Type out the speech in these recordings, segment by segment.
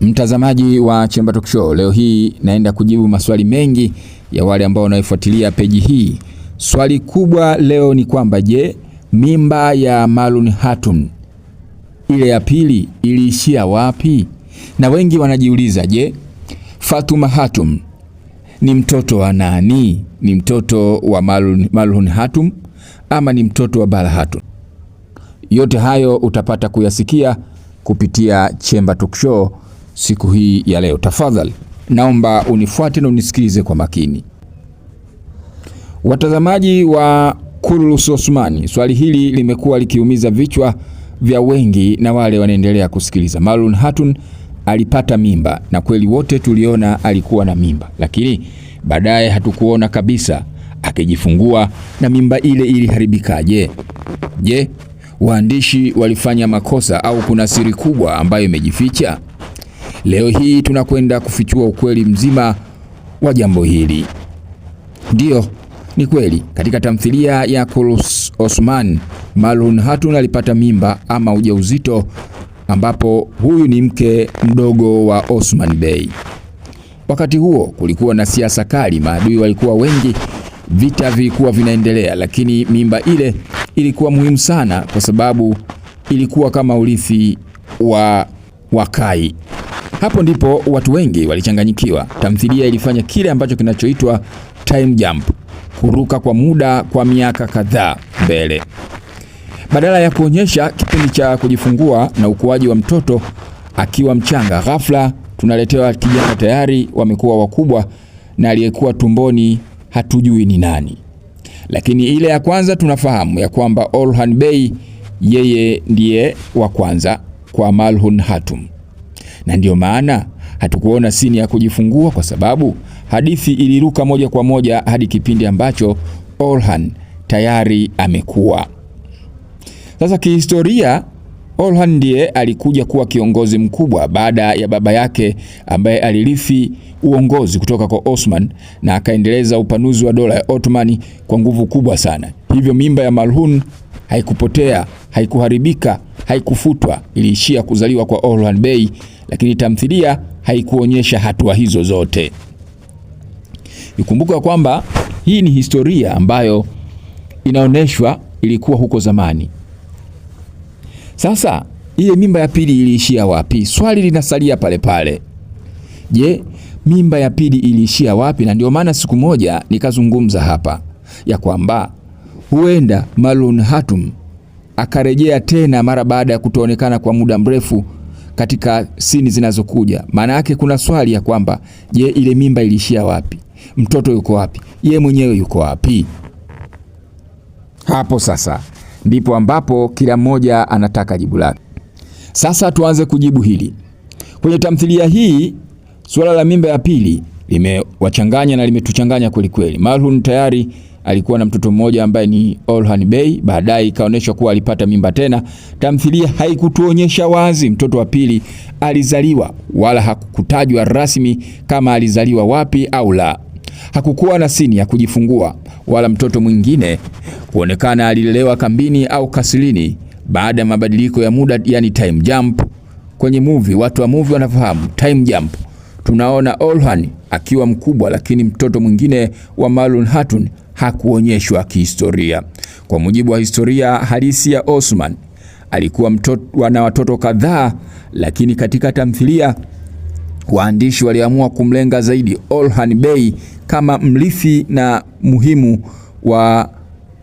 Mtazamaji wa Chemba Talk Show, leo hii naenda kujibu maswali mengi ya wale ambao wanaifuatilia peji hii. Swali kubwa leo ni kwamba je, mimba ya Marlon Hatun ile ya pili iliishia wapi? Na wengi wanajiuliza, je, Fatuma Hatun ni mtoto wa nani? Ni mtoto wa Marlon Hatun ama ni mtoto wa Bala Hatun? Yote hayo utapata kuyasikia kupitia Chemba Talk Show siku hii ya leo. Tafadhali naomba unifuate na unisikilize kwa makini. Watazamaji wa Kurulus Osmani, swali hili limekuwa likiumiza vichwa vya wengi na wale wanaendelea kusikiliza. Marlon Hatun alipata mimba na kweli wote tuliona alikuwa na mimba, lakini baadaye hatukuona kabisa akijifungua na mimba ile iliharibikaje? Je, waandishi walifanya makosa au kuna siri kubwa ambayo imejificha? Leo hii tunakwenda kufichua ukweli mzima wa jambo hili. Ndio, ni kweli katika tamthilia ya Kurulus Osmani, Marlon Hatun alipata mimba ama ujauzito, ambapo huyu ni mke mdogo wa Osman Bey. Wakati huo kulikuwa na siasa kali, maadui walikuwa wengi, vita vilikuwa vinaendelea, lakini mimba ile ilikuwa muhimu sana kwa sababu ilikuwa kama urithi wa Wakai. Hapo ndipo watu wengi walichanganyikiwa. Tamthilia ilifanya kile ambacho kinachoitwa time jump, kuruka kwa muda kwa miaka kadhaa mbele. Badala ya kuonyesha kipindi cha kujifungua na ukuaji wa mtoto akiwa mchanga, ghafla tunaletewa kijana tayari wamekuwa wakubwa na aliyekuwa tumboni hatujui ni nani. Lakini ile ya kwanza tunafahamu ya kwamba Orhan Bey yeye ndiye wa kwanza kwa Marlon Hatun. Na ndio maana hatukuona sini ya kujifungua kwa sababu hadithi iliruka moja kwa moja hadi kipindi ambacho Orhan tayari amekuwa. Sasa kihistoria, Orhan ndiye alikuja kuwa kiongozi mkubwa baada ya baba yake ambaye alirithi uongozi kutoka kwa Osman na akaendeleza upanuzi wa dola ya Ottomani kwa nguvu kubwa sana. Hivyo mimba ya Marlon haikupotea, haikuharibika, haikufutwa, iliishia kuzaliwa kwa Orhan Bey, lakini tamthilia haikuonyesha hatua hizo zote. Ikumbuka kwamba hii ni historia ambayo inaoneshwa ilikuwa huko zamani. Sasa ile mimba ya pili iliishia wapi? Swali linasalia pale pale. Je, mimba ya pili iliishia wapi? Na ndio maana siku moja nikazungumza hapa ya kwamba huenda Marlon Hatun akarejea tena mara baada ya kutoonekana kwa muda mrefu katika sini zinazokuja. Maana yake kuna swali ya kwamba je, ile mimba iliishia wapi? Mtoto yuko wapi? Yeye mwenyewe yuko wapi? Hapo sasa ndipo ambapo kila mmoja anataka jibu lake. Sasa tuanze kujibu hili. Kwenye tamthilia hii swala la mimba ya pili limewachanganya na limetuchanganya kweli kweli. Marlon tayari alikuwa na mtoto mmoja ambaye ni Orhan Bey, baadaye ikaonyeshwa kuwa alipata mimba tena. Tamthilia haikutuonyesha wazi mtoto wa pili alizaliwa wala hakukutajwa rasmi kama alizaliwa wapi au la. Hakukuwa na sini ya kujifungua wala mtoto mwingine kuonekana alilelewa kambini au kasilini baada ya mabadiliko ya muda, yani time jump. Kwenye movie, watu wa movie wanafahamu time jump. Tunaona Orhan akiwa mkubwa, lakini mtoto mwingine wa Marlon Hatun hakuonyeshwa kihistoria. Kwa mujibu wa historia halisi ya Osman, alikuwa na watoto kadhaa, lakini katika tamthilia waandishi waliamua kumlenga zaidi Orhan Bey kama mrithi na muhimu wa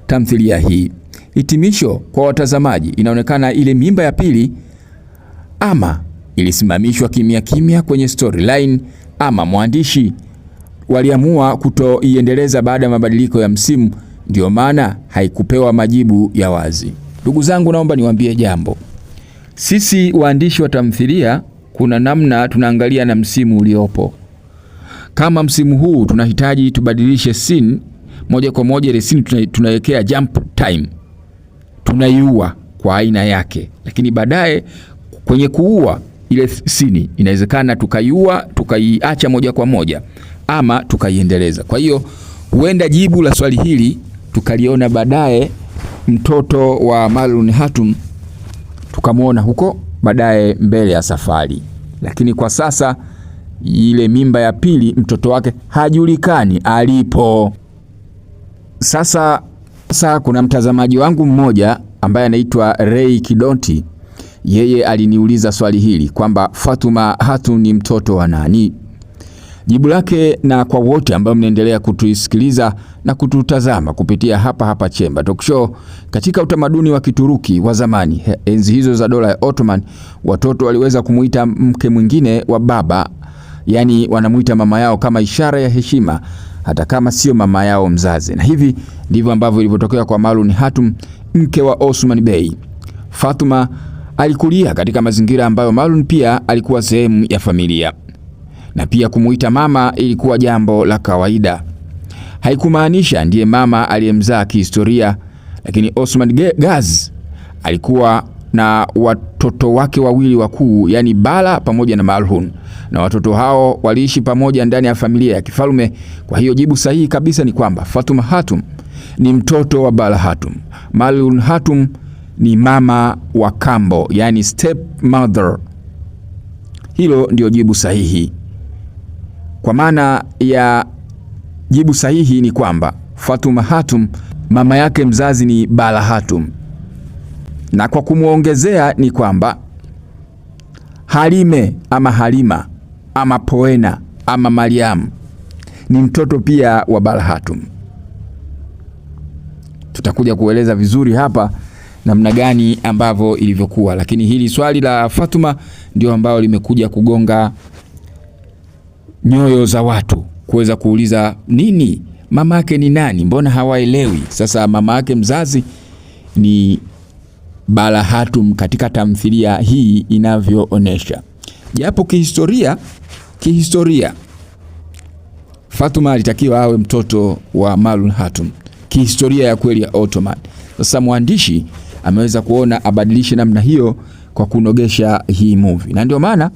tamthilia hii. Hitimisho kwa watazamaji, inaonekana ile mimba ya pili ama ilisimamishwa kimya kimya kwenye storyline, ama mwandishi waliamua kutoiendeleza baada ya mabadiliko ya msimu, ndio maana haikupewa majibu ya wazi. Ndugu zangu, naomba niwaambie jambo. Sisi waandishi wa tamthilia kuna namna tunaangalia na msimu uliopo. Kama msimu huu tunahitaji tubadilishe scene moja kwa moja, ile scene tunawekea jump time, tunaiua kwa aina yake, lakini baadaye kwenye kuua ile scene inawezekana tukaiua tukaiacha moja kwa moja ama tukaiendeleza. Kwa hiyo huenda jibu la swali hili tukaliona baadaye mtoto wa Marlon Hatun tukamwona huko baadaye mbele ya safari. lakini kwa sasa ile mimba ya pili mtoto wake hajulikani alipo. Sasa kuna mtazamaji wangu mmoja ambaye anaitwa Ray Kidonti. Yeye aliniuliza swali hili kwamba Fatuma Hatun ni mtoto wa nani? Jibu lake, na kwa wote ambao mnaendelea kutusikiliza na kututazama kupitia hapa Chemba Talk Show, katika utamaduni wa Kituruki wa zamani, enzi hizo za dola ya Ottoman, watoto waliweza kumuita mke mwingine wa baba, yani wanamuita mama yao kama ishara ya heshima, hata kama sio mama yao mzazi. Na hivi ndivyo ambavyo ilivyotokea kwa Malun Hatun, mke wa Osman Bey. Fatuma alikulia katika mazingira ambayo Malun pia alikuwa sehemu ya familia, na pia kumuita mama ilikuwa jambo la kawaida. Haikumaanisha ndiye mama aliyemzaa kihistoria, lakini Osman Gaz alikuwa na watoto wake wawili wakuu, yani Bala pamoja na Malhun, na watoto hao waliishi pamoja ndani ya familia ya kifalme. Kwa hiyo jibu sahihi kabisa ni kwamba Fatuma Hatun ni mtoto wa Bala Hatun. Malun Hatun ni mama wa kambo, yani step mother. Hilo ndio jibu sahihi. Kwa maana ya jibu sahihi ni kwamba Fatuma Hatun mama yake mzazi ni Bala Hatun, na kwa kumuongezea ni kwamba Halime ama Halima ama Poena ama Mariam ni mtoto pia wa Bala Hatun. Tutakuja kueleza vizuri hapa namna gani ambavyo ilivyokuwa, lakini hili swali la Fatuma ndio ambalo limekuja kugonga nyoyo za watu, kuweza kuuliza nini mama yake ni nani, mbona hawaelewi. Sasa mama yake mzazi ni Bala Hatun katika tamthilia hii inavyoonesha. Japo kihistoria Fatuma alitakiwa awe mtoto wa Malun Hatun, kihistoria ya kweli ya Ottoman. Sasa mwandishi ameweza kuona abadilishe namna hiyo kwa kunogesha hii movie, na ndio maana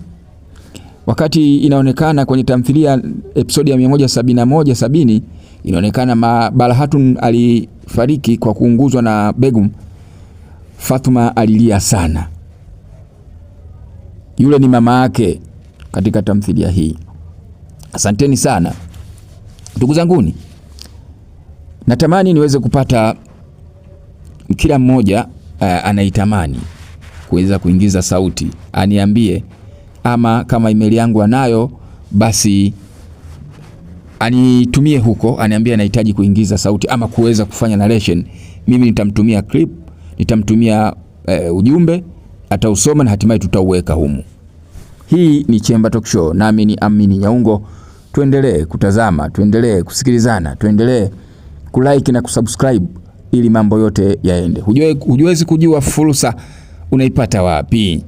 wakati inaonekana kwenye tamthilia episodi ya 171 inaonekana Bala Hatun alifariki kwa kuunguzwa na Begum, Fatuma alilia sana. Yule ni mama yake katika tamthilia hii. Asanteni sana ndugu zanguni, natamani niweze kupata kila mmoja anaitamani kuweza kuingiza sauti aniambie, ama kama email yangu anayo basi anitumie huko, aniambie anahitaji kuingiza sauti ama kuweza kufanya narration. Mimi nitamtumia clip, nitamtumia ujumbe, atausoma na hatimaye tutauweka humu. Hii ni Chemba Talk Show, nami ni Amini Nyaungo. Tuendelee kutazama, tuendelee kusikilizana, tuendelee kulike na kusubscribe ili mambo yote yaende. Hujuwezi kujua fursa unaipata wapi.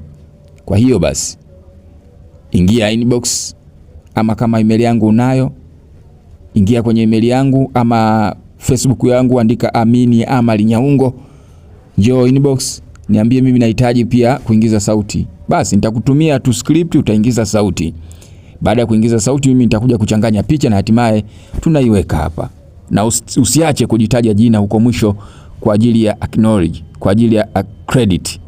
Kwa hiyo basi ingia inbox, ama kama email yangu unayo, ingia kwenye email yangu ama Facebook yangu, andika Amini Amali Nyaungo, njoo inbox, niambie mimi nahitaji pia kuingiza sauti. Basi nitakutumia tu script, utaingiza sauti. Baada ya kuingiza sauti, mimi nitakuja kuchanganya picha na hatimaye tunaiweka hapa. Na usiache kujitaja jina huko mwisho kwa ajili ya acknowledge, kwa ajili ya credit.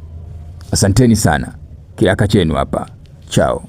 Asanteni sana. Kiraka chenu hapa. Chao.